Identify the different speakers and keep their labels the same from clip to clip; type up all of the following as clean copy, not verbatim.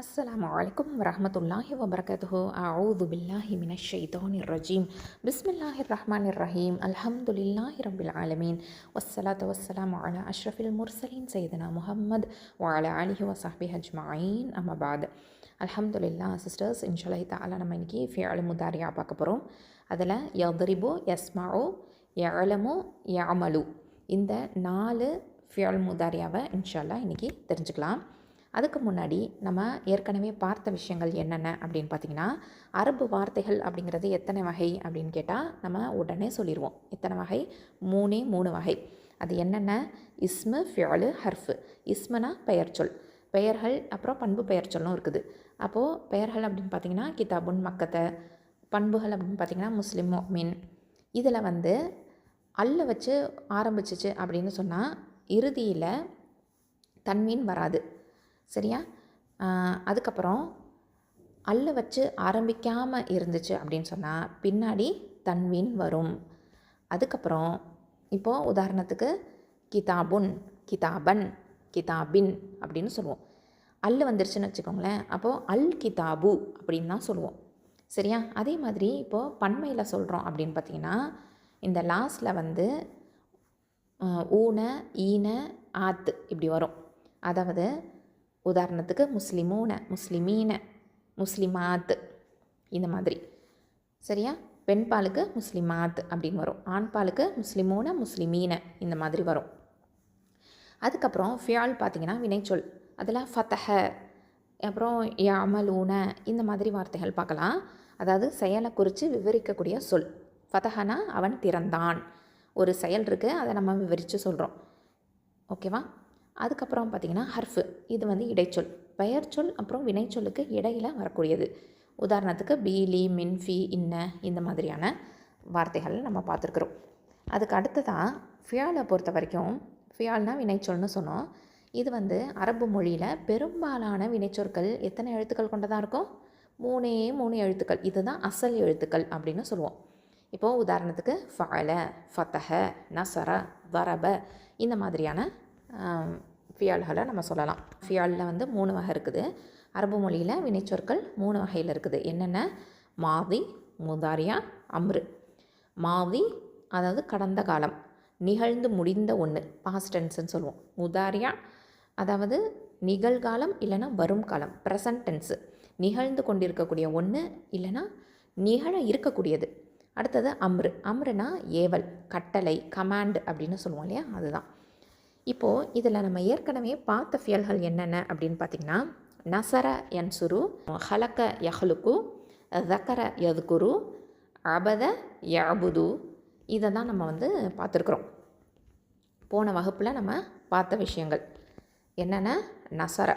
Speaker 1: அஸ்ஸலாமு அலைக்கும் வரஹ்மத்துல்லாஹி வபரகாத்துஹு. அஊது பில்லாஹி மினஷ் ஷைத்தானிர் ரஜீம். பிஸ்மில்லாஹிர் ரஹ்மானிர் ரஹீம். அல்ஹம்துலில்லாஹி ரப்பில் ஆலமீன். வஸ்ஸலாத்து வஸ்ஸலாமு அலா அஷ்ரஃபில் முர்சலீன் சையதுனா முஹம்மத் வ அலா ஆலிஹி வ ஸஹ்பிஹி அஜ்மஈன். அம்மா பஅத். அல்ஹம்துலில்லாஹ் சிஸ்டர்ஸ், இன்ஷாஅல்லாஹ் தஆலா நம்ம இன்னைக்கு ஃபிஅல் முதாரியா பார்க்க போகிறோம். அதில் யத்ரிபு, யஸ்மஉ, யஅலமு, யஅமலு இந்த 4 ஃபிஅல் முதாரியாவை இன்ஷாஅல்லாஹ் இன்னைக்கு தெரிஞ்சுக்கலாம். அதுக்கு முன்னாடி நம்ம ஏற்கனவே பார்த்த விஷயங்கள் என்னென்ன அப்படின்னு பார்த்திங்கன்னா, அரபு வார்த்தைகள் அப்படிங்கிறது எத்தனை வகை அப்படின்னு கேட்டால் நம்ம உடனே சொல்லிடுவோம். எத்தனை வகை? 3 வகை. அது என்னென்ன? இஸ்மு, ஃபிஅலு, ஹர்ஃபு. இஸ்முனா பெயர்ச்சொல், பெயர்கள், அப்புறம் பண்பு பெயர்ச்சொல்லும் இருக்குது. அப்போது பெயர்கள் அப்படின்னு பார்த்திங்கன்னா கிதாபுன், மக்கத்தை. பண்புகள் அப்படின்னு பார்த்திங்கன்னா முஸ்லிம், முஃமின். இதில் அல்ல வச்சு ஆரம்பிச்சிச்சு அப்படின்னு சொன்னால் இறுதியில் தன்வீன் வராது, சரியா? அதுக்கப்புறம் அல்ல வச்சு ஆரம்பிக்காமல் இருந்துச்சு அப்படின்னு சொன்னால் பின்னாடி தன்வீன் வரும். அதுக்கப்புறம் இப்போது உதாரணத்துக்கு கிதாபுன், கிதாபன், கிதாபின் அப்படின்னு சொல்லுவோம். அல்ல வந்துருச்சுன்னு வச்சுக்கோங்களேன், அப்போது அல் கிதாபு அப்படின்னு தான் சொல்லுவோம், சரியா? அதே மாதிரி இப்போது பன்மையில் சொல்கிறோம் அப்படின்னு பார்த்திங்கன்னா இந்த லாஸ்ட்டில் ஊன, ஈன, ஆத்து இப்படி வரும். அதாவது உதாரணத்துக்கு முஸ்லிமூன, முஸ்லிமீன, முஸ்லிமாத் இந்த மாதிரி, சரியா? பெண் பாலுக்கு முஸ்லிமாத் அப்படின்னு வரும், ஆண் பாலுக்கு முஸ்லிமூன, முஸ்லிமீன இந்த மாதிரி வரும். அதுக்கப்புறம் ஃபியால் பார்த்திங்கன்னா வினைச்சொல். அதில் ஃபதஹ, அப்புறம் யஅமலூன இந்த மாதிரி வார்த்தைகள் பார்க்கலாம். அதாவது செயலை குறித்து விவரிக்கக்கூடிய சொல். ஃபதஹனா அவன் திறந்தான். ஒரு செயல் இருக்குது, அதை நம்ம விவரித்து சொல்கிறோம், ஓகேவா? அதுக்கப்புறம் பார்த்திங்கன்னா ஹர்ஃபு. இது இடைச்சொல், பெயர்ச்சொல் அப்புறம் வினைச்சொல்லுக்கு இடையில் வரக்கூடியது. உதாரணத்துக்கு பீலி, மின்ஃபி, இன்ன இந்த மாதிரியான வார்த்தைகள் நம்ம பார்த்துருக்குறோம். அதுக்கு அடுத்ததான் ஃபியாலை பொறுத்த வரைக்கும், ஃபியால்னால் வினைச்சொல்னு சொன்னோம். இது அரபு மொழியில் பெரும்பாலான வினைச்சொற்கள் எத்தனை எழுத்துக்கள் கொண்டதாக இருக்கும்? 3 எழுத்துக்கள். இதுதான் அசல் எழுத்துக்கள் அப்படின்னு சொல்லுவோம். இப்போது உதாரணத்துக்கு ஃபஅல, ஃபதஹ, நஸர, வரப இந்த மாதிரியான ஃபியால்களை நம்ம சொல்லலாம். ஃபியாலில் 3 வகை இருக்குது. அரபு மொழியில் வினைச்சொற்கள் 3 வகையில் இருக்குது. என்னென்ன? மாதி, முதாரியா, அம்ரு. மாதி அதாவது கடந்த காலம், நிகழ்ந்து முடிந்த ஒன்று, பாஸ்ட் டென்ஸ்ன்னு சொல்லுவோம். முதாரியா அதாவது நிகழ்காலம் இல்லைன்னா வரும் காலம், ப்ரெசன்ட் டென்ஸு, நிகழ்ந்து கொண்டிருக்கக்கூடிய ஒன்று இல்லைன்னா நிகழ இருக்கக்கூடியது. அடுத்தது அம்ரு. அம்ருனா ஏவல், கட்டளை, கமாண்ட் அப்படின்னு சொல்லுவோம் இல்லையா, அதுதான். இப்போது இதில் நம்ம ஏற்கனவே பார்த்த ஃபியல்கள் என்னென்ன அப்படின்னு பார்த்திங்கன்னா, நசர யன்சுரு, ஹலக்க யஹ்லுக்கு, தக்கர யதுகுரு, அபத யஅபுது இதை தான் நம்ம பார்த்துருக்குறோம். போன வகுப்பில் நம்ம பார்த்த விஷயங்கள் என்னென்ன? நசர.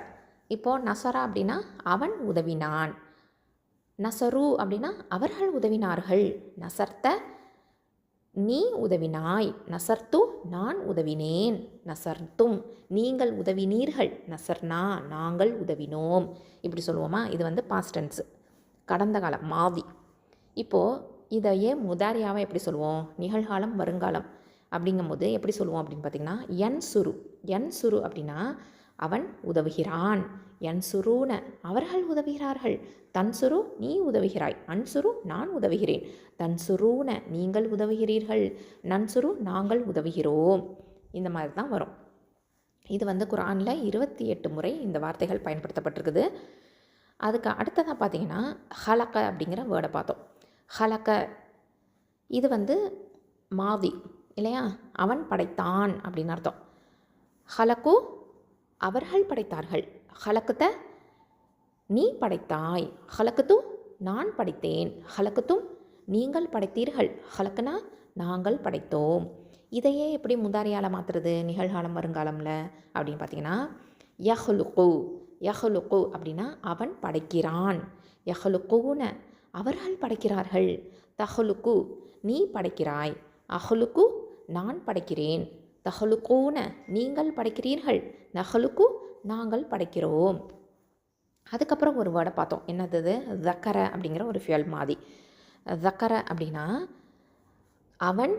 Speaker 1: இப்போது நசரா அப்படின்னா அவன் உதவினான். நசரு அப்படின்னா அவர்கள் உதவினார்கள். நசர்த்த நீ உதவினாய். நசர்த்து நான் உதவினேன். நசர்த்தும் நீங்கள் உதவினீர்கள். நசர்னா நாங்கள் உதவினோம். இப்படி சொல்லுவோமா? இது பாஸ்ட் டென்ஸு, கடந்த காலம், மாவி. இப்போது இதை ஏன் முதாரியாவை எப்படி சொல்லுவோம்? நிகழ்காலம், வருங்காலம் அப்படிங்கும்போது எப்படி சொல்லுவோம் அப்படின்னு பார்த்திங்கன்னா, யன்சுரு. யன்சுரு அப்படின்னா அவன் உதவுகிறான். யன்சுருன அவர்கள் உதவுகிறார்கள். தன்சுரு நீ உதவுகிறாய். அன்சுரு நான் உதவுகிறேன். தன்சுருன நீங்கள் உதவுகிறீர்கள். நன்சுரு நாங்கள் உதவுகிறோம். இந்த மாதிரி தான் வரும். இது குர்ஆனில் 28 முறை இந்த வார்த்தைகள் பயன்படுத்தப்பட்டிருக்குது. அதுக்கு அடுத்ததாக பார்த்திங்கன்னா ஹலக்க அப்படிங்கிற வேர்டை பார்த்தோம். ஹலக்க இது மாதி இல்லையா? அவன் படைத்தான் அப்படின்னு அர்த்தம். ஹலக்கு அவர்கள் படைத்தார்கள். ஹலக்குத்த நீ படைத்தாய். ஹலக்குத்து நான் படைத்தேன். ஹலக்குத்தும் நீங்கள் படைத்தீர்கள். ஹலக்குனா நாங்கள் படைத்தோம். இதையே எப்படி முதாரியால் மாற்றுறது நிகழ்காலம் வருங்காலமில் அப்படின்னு பார்த்திங்கன்னா, யஹ்லுக்கு. யஹ்லுக்கு அப்படின்னா அவன் படைக்கிறான். யஹ்லுக்குன அவர்கள் படைக்கிறார்கள். தஹ்லுக்கு நீ படைக்கிறாய். அஹ்லுக்கு நான் படைக்கிறேன். தஹ்லுக்கூன நீங்கள் படைக்கிறீர்கள். நஹ்லுக்கு நாங்கள் படைக்கிறோம். அதுக்கப்புறம் ஒரு வேர்டை பார்த்தோம். என்னது? தக்கர அப்படிங்கிற ஒரு ஃபியல் மாதி. தக்கர அப்படின்னா அவன்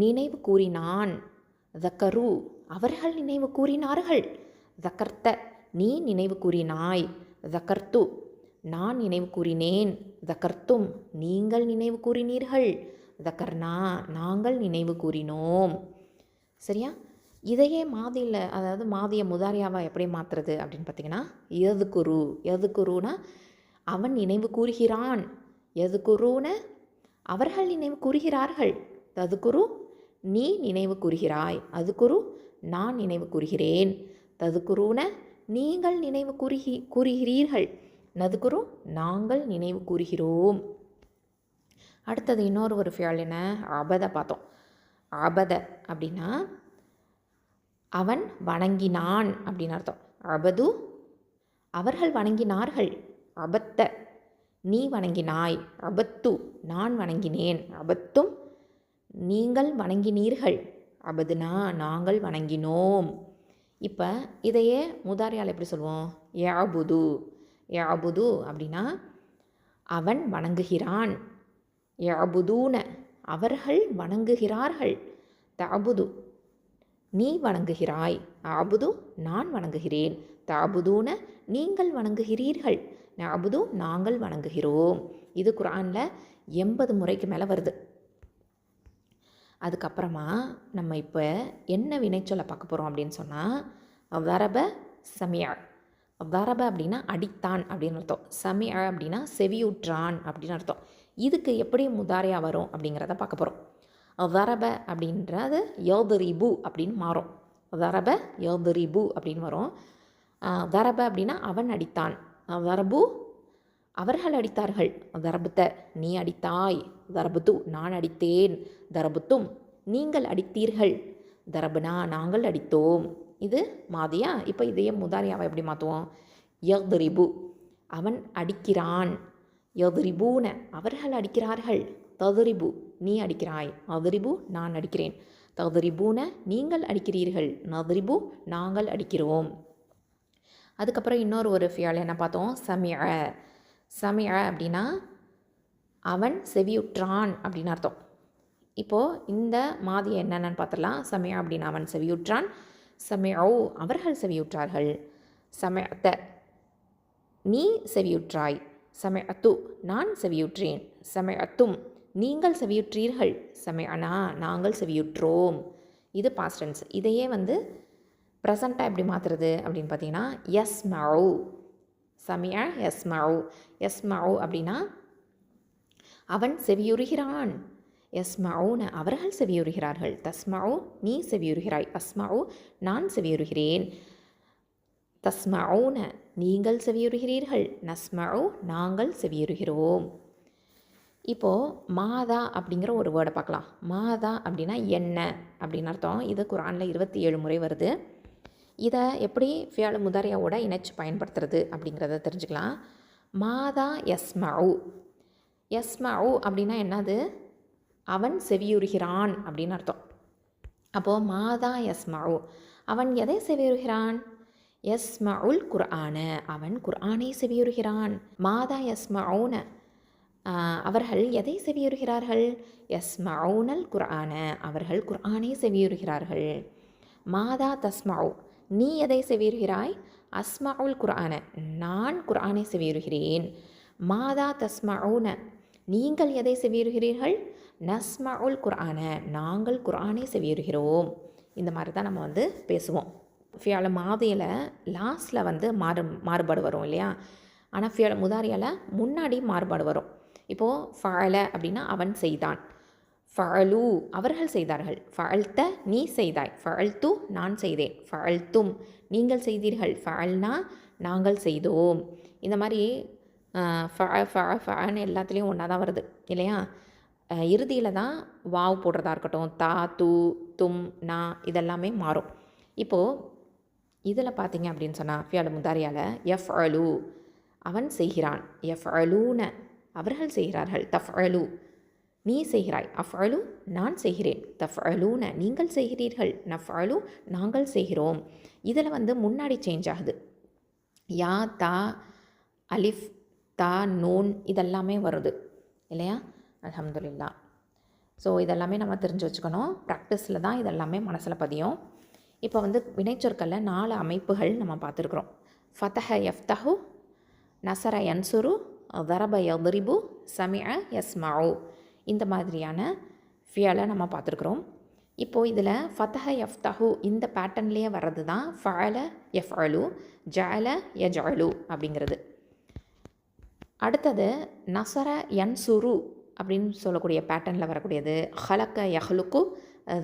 Speaker 1: நினைவு கூறினான். தக்கரு அவர்கள் நினைவு கூறினார்கள். தக்கர்த்த நீ நினைவு கூறினாய். தகர்த்து நான் நினைவு கூறினேன், தகர்த்தும் நீங்கள் நினைவு கூறினீர்கள், தகர்னா நாங்கள் நினைவு கூறினோம். சரியா? இதையே மாதியில், அதாவது மாதிய முதாரியாவை எப்படி மாற்றுறது அப்படின்னு பார்த்திங்கன்னா, எதுக்குரு. எதுக்குருனா அவன் நினைவு கூறுகிறான், எதுக்குருன அவர்கள் நினைவு கூறுகிறார்கள், ததுக்குரு நீ நினைவு கூறுகிறாய், அதுக்குரு நான் நினைவு கூறுகிறேன், ததுக்குருன நீங்கள் நினைவு கூறுகிறீர்கள், நதுக்குரு நாங்கள் நினைவு கூறுகிறோம். அடுத்தது இன்னொரு ஒரு ஃபியால் என்ன, அபத பார்த்தோம். அபத அப்படின்னா அவன் வணங்கினான் அப்படின்னு அர்த்தம். அபது அவர்கள் வணங்கினார்கள், அபத்த நீ வணங்கினாய், அபத்து நான் வணங்கினேன், அபத்தும் நீங்கள் வணங்கினீர்கள், அபதுனா நாங்கள் வணங்கினோம். இப்போ இதையே முதாரியால் எப்படி சொல்லுவோம், யாபுது. யாபுது அப்படின்னா அவன் வணங்குகிறான், யாபுதூன அவர்கள் வணங்குகிறார்கள், தஅபுது நீ வணங்குகிறாய், அபுது நான் வணங்குகிறேன், தஅபுதூன நீங்கள் வணங்குகிறீர்கள், நஅபுது நாங்கள் வணங்குகிறோம். இது குர்ஆனில் 80 முறைக்கு மேலே வருது. அதுக்கப்புறமா நம்ம இப்போ என்ன வினைச்சொல்லை பார்க்க போகிறோம் அப்படின்னு சொன்னால், தரப சமியா. தரப அப்படின்னா அடித்தான் அப்படின்னு அர்த்தம், சமியா அப்படின்னா செவியுற்றான் அப்படின்னு அர்த்தம். இதுக்கு எப்படி முதாரியா வரும் அப்படிங்கிறத பார்க்க போகிறோம். தரப அப்படின்றது யதுரிபு அப்படின்னு மாறும். தரப யதுரிபு அப்படின்னு வரும். தரப அப்படின்னா அவன் அடித்தான், தரபு அவர்கள் அடித்தார்கள், தரபுத்த நீ அடித்தாய், தரபுத்து நான் அடித்தேன், தரபுத்தும் நீங்கள் அடித்தீர்கள், தரபுனா நாங்கள் அடித்தோம். இது மாதியா. இப்போ இதையே முதாரியாவை எப்படி மாற்றுவோம், யதுரிபு அவன் அடிக்கிறான், யதுரிபூன அவர்கள் அடிக்கிறார்கள், ததுரிபு நீ அடிக்கிறாய், அதுரிபு நான் அடிக்கிறேன், ததுரிபூன நீங்கள் அடிக்கிறீர்கள், நதுரிபு நாங்கள் அடிக்கிறோம். அதுக்கப்புறம் இன்னொரு ஒரு ஃபியால் என்ன பார்த்தோம், சமிஅ. சமிஅ அப்படின்னா அவன் செவியுற்றான் அப்படின்னு அர்த்தம். இப்போது இந்த மாதிரி என்னென்னு பார்த்துடலாம். சமிஅ அப்படின்னா அவன் செவியுற்றான், சமிஅு அவர்கள் செவியுற்றார்கள், சமிஅத நீ செவியுற்றாய், சமிஅத்து நான் செவியுற்றேன், சமிஅத்தும் நீங்கள் செவியுற்றீர்கள், சமிஅனா நாங்கள் செவியுற்றோம். இது பாஸ்ட் டென்ஸ். இதையே ப்ரெசண்ட்டாக எப்படி மாற்றுறது அப்படின்னு பார்த்தீங்கன்னா, யஸ்மஉ. சமிஅ யஸ்மஉ. யஸ்மஉ அப்படின்னா அவன் செவியுறுகிறான், யஸ்மஉன அவர்கள் செவியுறுகிறார்கள், தஸ்மஉ நீ செவியுறுகிறாய், அஸ்மஉ நான் செவியுறுகிறேன், தஸ்மஉன நீங்கள் செவியுறுகிறீர்கள், நஸ்மஉ நாங்கள் செவியுறுகிறோம். இப்போது மாதா அப்படிங்கிற ஒரு வேர்டை பார்க்கலாம். மாதா அப்படின்னா என்ன அப்படின்னு அர்த்தம். இது குர்ஆனில் 27 முறை வருது. இதை எப்படி ஃபியால் முதாரியாவோட இணைச்சு பயன்படுத்துறது அப்படிங்கிறத தெரிஞ்சுக்கலாம். மாதா யஸ்மஉ. யஸ்மஉ அப்படின்னா என்னது, அவன் செவியுறுகிறான் அப்படின்னு அர்த்தம். அப்போது மாதா யஸ்மஉ அவன் எதை செவியுறுகிறான், யஸ்மஉல் குர்ஆன அவன் குர்ஆனை செவியுறுகிறான். மாதா யஸ்மஉன அவர்கள் எதை செவியுறுகிறார்கள், யஸ்மஉனல் குர்ஆன அவர்கள் குர்ஆனை செவியுறுகிறார்கள். மாதா தஸ்மஉ நீ எதை செவியுறுகிறாய், அஸ்மஉல் குர்ஆன நான் குர்ஆனை செவியுறுகிறேன். மாதா தஸ்மஉன நீங்கள் எதை செவியுறுகிறீர்கள், நஸ்மஉல் குர்ஆன நாங்கள் குர்ஆனை செவியுறுகிறோம். இந்த மாதிரி தான் நம்ம பேசுவோம். ஃபியால மாதியில் லாஸ்ட்டில் மாறுபாடு வரும் இல்லையா, ஆனால் ஃபியால முதாரியால் முன்னாடி மாறுபாடு வரும். இப்போது ஃபஅல அப்படின்னா அவன் செய்தான், ஃபஅலு அவர்கள் செய்தார்கள், ஃபஅல்த நீ செய்தாய், ஃபஅல்து நான் செய்தேன், ஃபஅல்தும் நீங்கள் செய்தீர்கள், ஃபஅல்னா நாங்கள் செய்தோம். இந்த மாதிரி ஃபஅன்னு எல்லாத்துலேயும் ஒன்றா தான் வருது இல்லையா. இறுதியில் தான் வாவ் போடுறதா இருக்கட்டும், தா து தும் நா இதெல்லாமே மாறும். இப்போது இதில் பார்த்தீங்க அப்படின்னு சொன்னால் ஃபியால் முதாரியால் யஃப்அலு அவன் செய்கிறான், யஃப்அலூன அவர்கள் செய்கிறார்கள், தஃப்அலு நீ செய்கிறாய், அஃப்அலு நான் செய்கிறேன், தஃப்அலூன நீங்கள் செய்கிறீர்கள், நஃப்அலு நாங்கள் செய்கிறோம். இதில் முன்னாடி சேஞ்ச் ஆகுது. யா தா அலிஃப் தா நூன் இதெல்லாமே வருது இல்லையா. அல்ஹம்துலில்லாஹ். ஸோ இதெல்லாமே நம்ம தெரிஞ்சு வச்சுக்கணும். ப்ராக்டிஸில் தான் இதெல்லாமே மனசில் பதியும். இப்போ வினைச்சொற்களில் 4 அமைப்புகள் நம்ம பார்த்துருக்குறோம். ஃபதஹ யஃப்தஹு, நசர யன்சுரு, தரப யதுரிபு, சமிஅ யஸ்மஉ. இந்த மாதிரியான ஃபியலை நம்ம பார்த்துருக்குறோம். இப்போது இதில் ஃபதஹ யஃப்தஹு இந்த பேட்டர்ன்லேயே வர்றது தான் ஃபஅல யஃப்அலு, ஜஅல யஜ்அலு அப்படிங்கிறது. அடுத்தது நசர யன்சுரு அப்படின்னு சொல்லக்கூடிய பேட்டர்னில் வரக்கூடியது ஹலக்க யஹ்லுக்கு,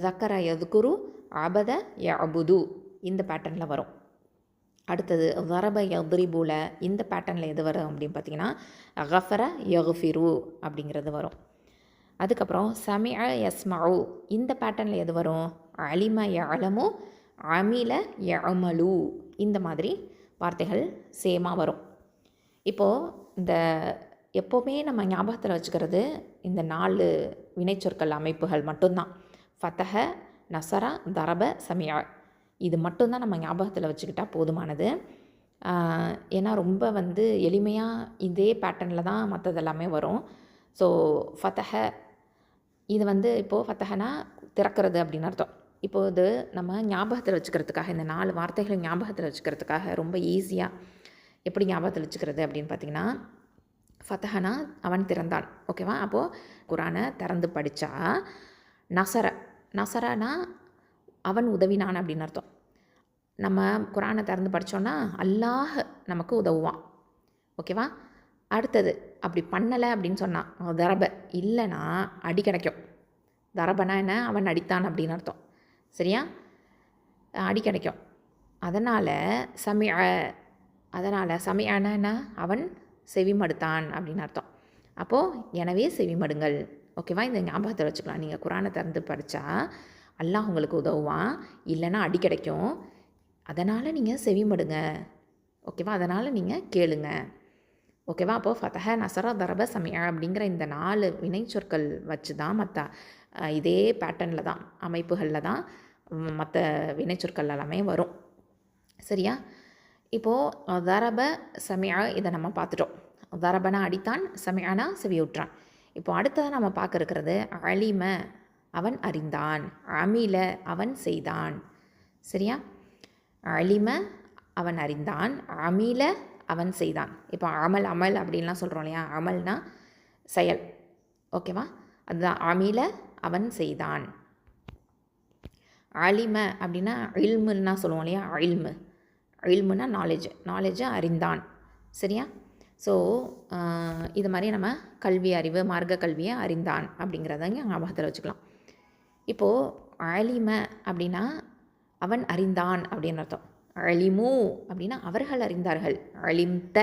Speaker 1: தக்கர யதுகுரு, அபத யஅபுது இந்த பேட்டர்னில் வரும். அடுத்தது வரப யத்ரிபுல இந்த பேட்டர்னில் எது வரும் அப்படின்னு பார்த்தீங்கன்னா கஃபர யஃபிரு அப்படிங்கிறது வரும். அதுக்கப்புறம் சமிஅ யஸ்மஉ இந்த பேட்டர்னில் எது வரும்? அலிம யஅலமு, அமில யஅமலு இந்த மாதிரி வார்த்தைகள் சேமாக வரும். இப்போது இந்த எப்போவுமே நம்ம ஞாபகத்தில் வச்சுக்கிறது இந்த 4 வினைச்சொற்கள் அமைப்புகள் மட்டும்தான். ஃபதஹ, நசரா, தரப, சமிஅ இது மட்டும்தான் நம்ம ஞாபகத்தில் வச்சுக்கிட்டால் போதுமானது. ஏன்னா ரொம்ப எளிமையாக இதே பேட்டர்னில் தான் மற்றதெல்லாமே வரும். ஸோ ஃபதஹ இது இப்போது ஃபதஹனா திறக்கிறது அப்படின்னு அர்த்தம். இப்போது இது நம்ம ஞாபகத்தில் வச்சுக்கிறதுக்காக இந்த 4 வார்த்தைகளை ஞாபகத்தில் வச்சுக்கிறதுக்காக ரொம்ப ஈஸியாக எப்படி ஞாபகத்தில் வச்சுக்கிறது அப்படின்னு பார்த்திங்கன்னா ஃபதஹனா அவன் திறந்தான். ஓகேவா? அப்போது குரானை திறந்து படித்தா நசரனா அவன் உதவினான் அப்படின்னு அர்த்தம். நம்ம குரானை திறந்து படித்தோன்னா அல்லாஹ் நமக்கு உதவுவான். ஓகேவா? அடுத்தது அப்படி பண்ணலை அப்படின்னு சொன்னான் தரப இல்லைன்னா அடி கிடைக்கும். தரபனா என்ன? அவன் அடித்தான் அப்படின்னு அர்த்தம். சரியா? அடி கிடைக்கும். அதனால் சமிஅனா என்ன? அவன் செவிமடுத்தான் அப்படின்னு அர்த்தம். அப்போது எனவே செவிமடுங்கள். ஓகேவா? இந்த ஞாபகத்தில் வச்சுக்கலாம். நீங்கள் குரானை திறந்து படித்தா அல்லாஹ் உங்களுக்கு உதவுவான், இல்லைன்னா அடி கிடைக்கும். அதனால் நீங்கள் செவிமடுங்க. ஓகேவா? அதனால் நீங்கள் கேளுங்க. ஓகேவா? அப்போது ஃபதஹ, நசர, தரப, சமிஅ அப்படிங்கிற இந்த 4 வினைச்சொற்கள் வச்சு தான் மற்ற இதே பேட்டர்னில் தான் அமைப்புகளில் தான் மற்ற வினைச்சொற்கள் எல்லாமே வரும். சரியா? இப்போது தரப, சமிஅ இதை நம்ம பார்த்துட்டோம். தரபனா அடித்தான், சமிஅனா செவியுற்றான். இப்போ அடுத்ததாக நம்ம பார்க்க இருக்கிறது அலிம அவன் அறிந்தான், அமில அவன் செய்தான். சரியா? அலிம அவன் அறிந்தான், அமில அவன் செய்தான். இப்போ அமல் அப்படின்லாம் சொல்கிறோம் இல்லையா? அமல்னா செயல். ஓகேவா? அதுதான் அமில அவன் செய்தான். அலிம அப்படின்னா இல்முன்னா சொல்லுவோம் இல்லையா? இல்முன்னா நாலேஜை அறிந்தான். சரியா? ஸோ இது மாதிரி நம்ம கல்வி அறிவு, மார்க்க கல்வியை அறிந்தான் அப்படிங்கிறத ஞாபகத்தில் வச்சுக்கலாம். இப்போது அலிம அப்படின்னா அவன் அறிந்தான் அப்படின்னு அர்த்தம். அலிமு அப்படின்னா அவர்கள் அறிந்தார்கள். அலிம்த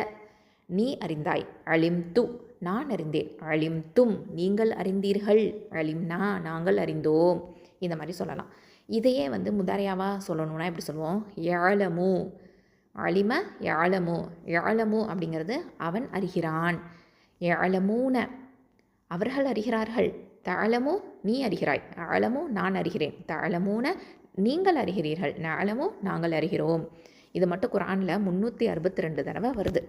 Speaker 1: நீ அறிந்தாய். அலிம்து நான் அறிந்தேன். அலிம்தும் நீங்கள் அறிந்தீர்கள். அலிம்னா நாங்கள் அறிந்தோம். இந்த மாதிரி சொல்லலாம். இதையே முதாரியாவாக சொல்லணும்னா எப்படி சொல்லுவோம்? யஅலமு. அலிம யஅலமு. யஅலமு அப்படிங்கிறது அவன் அறிகிறான். யஅலமூன அவர்கள் அறிகிறார்கள். தஅலமு நீ அறிகிறாய். அஅலமு நான் அறிகிறேன். தஅலமூன நீங்கள் அறிகிறீர்கள். நஅலமு நாங்கள் அறிகிறோம். இது மட்டும் குரானில் 362 தடவை வருது.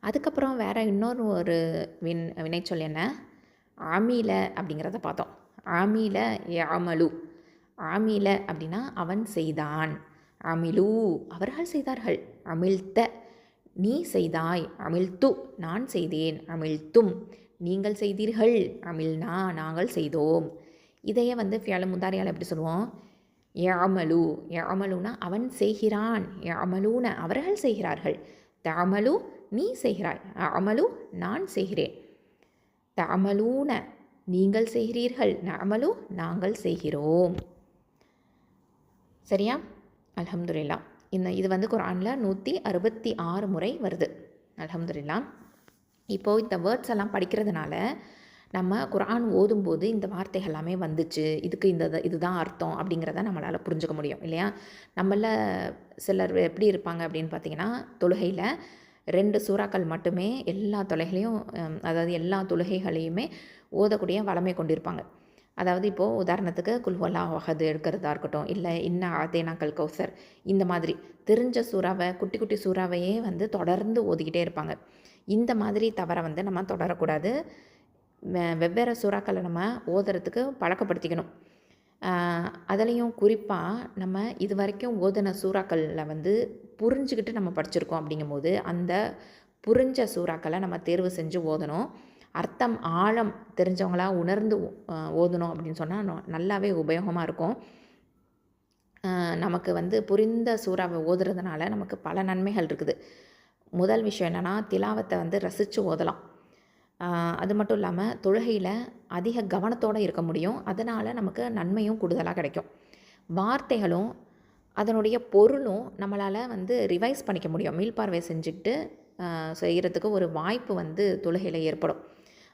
Speaker 1: அதுக்கப்புறம் வேறு ஒரு வினைச்சொல் என்ன? ஆமீல அப்படிங்கிறத பார்த்தோம். ஆமீல யஅமலு. ஆமீல அப்படின்னா அவன் செய்தான். அமிலு அவர்கள் செய்தார்கள். அமில்த நீ செய்தாய். அமில்து நான் செய்தேன். அமில்தும் நீங்கள் செய்தீர்கள். அமில்னா நாங்கள் செய்தோம். இதையே ஃபியல் முதாரியால் எப்படி சொல்லுவோம்? யஅமலு. யஅமலுனா அவன் செய்கிறான். யஅமலூன அவர்கள் செய்கிறார்கள். தஅமலு நீ செய்கிறாய். அஅமலு நான் செய்கிறேன். தஅமலூன நீங்கள் செய்கிறீர்கள். நஅமலு நாங்கள் செய்கிறோம். சரியா? அல்ஹம்துலில்லாஹ். இது குர்ஆனில் 166 முறை வருது. அல்ஹம்துலில்லாஹ். இப்போது இந்த வேர்ட்ஸ் எல்லாம் படிக்கிறதுனால நம்ம குர்ஆன் ஓதும்போது இந்த வார்த்தைகள் எல்லாமே வந்துச்சு, இதுக்கு இதுதான் அர்த்தம் அப்படிங்கிறத நம்மளால் புரிஞ்சுக்க முடியும் இல்லையா? நம்மள சிலர் எப்படி இருப்பாங்க அப்படின்னு பார்த்தீங்கன்னா, தொழுகையில் 2 சூறாக்கள் மட்டுமே எல்லா தொழுகையிலையும் அதாவது எல்லா தொழுகைகளையுமே ஓதக்கூடிய வளமை கொண்டிருப்பாங்க. அதாவது இப்போது உதாரணத்துக்கு குல்ஹுவல்லாஹு அஹத் எடுக்கிறதா இருக்கட்டும், இல்லை இன்னா ஆதேனாக்கல் கௌசர் இந்த மாதிரி தெரிஞ்ச சூறாவை குட்டி குட்டி சூறாவையே தொடர்ந்து ஓதிக்கிட்டே இருப்பாங்க. இந்த மாதிரி தவறை நம்ம தொடரக்கூடாது. வெவ்வேறு சூறாக்களை நம்ம ஓதுறதுக்கு பழக்கப்படுத்திக்கணும். அதுலேயும் குறிப்பாக நம்ம இது வரைக்கும் ஓதின சூறாக்களில் புரிஞ்சுக்கிட்டு நம்ம படிச்சிருக்கோம் அப்படிங்கும்போது அந்த புரிஞ்ச சூறாக்களை நம்ம தேர்வு செஞ்சு ஓதணும். அர்த்தம் ஆழம் தெரிஞ்சவங்களாக உணர்ந்து ஓதணும் அப்படின்னு சொன்னால் நல்லாவே உபயோகமாக இருக்கும். நமக்கு வந்து புரிந்த சூறாவை ஓதுறதுனால நமக்கு பல நன்மைகள் இருக்குது. முதல் விஷயம் என்னென்னா, திலாவத்தை வந்து ரசித்து ஓதலாம். அது மட்டும் இல்லாமல் தொழுகையில் அதிக கவனத்தோடு இருக்க முடியும். அதனால் நமக்கு நன்மையும் கூடுதலாக கிடைக்கும். வார்த்தைகளும் அதனுடைய பொருளும் நம்மளால் வந்து ரிவைஸ் பண்ணிக்க முடியும். மீள்பார்வை செஞ்சுக்கிட்டு செய்கிறதுக்கு ஒரு வாய்ப்பு வந்து தொழுகையில் ஏற்படும்.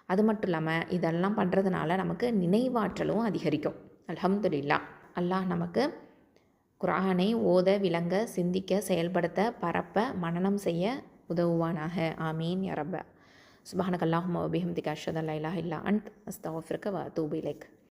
Speaker 1: அது மட்டும் இல்லாமல் இதெல்லாம் பண்ணுறதுனால நமக்கு நினைவாற்றலும் அதிகரிக்கும். அல்ஹம்துலில்லாஹ். அல்லாஹ் நமக்கு குர்ஆனை ஓத, விளங்க, சிந்திக்க, செயல்படுத்த, பரப்ப, மனனம் செய்ய உதவுவானாக. ஆமீன் யா ரப்ப. சுப்ஹானக அல்லாஹும்ம வ பிஹம்திக அஷ்ஹது அல்லா இலாஹா இல்லா அன்த் அஸ்தக்ஃபிருக வ அதூபு இலைக்.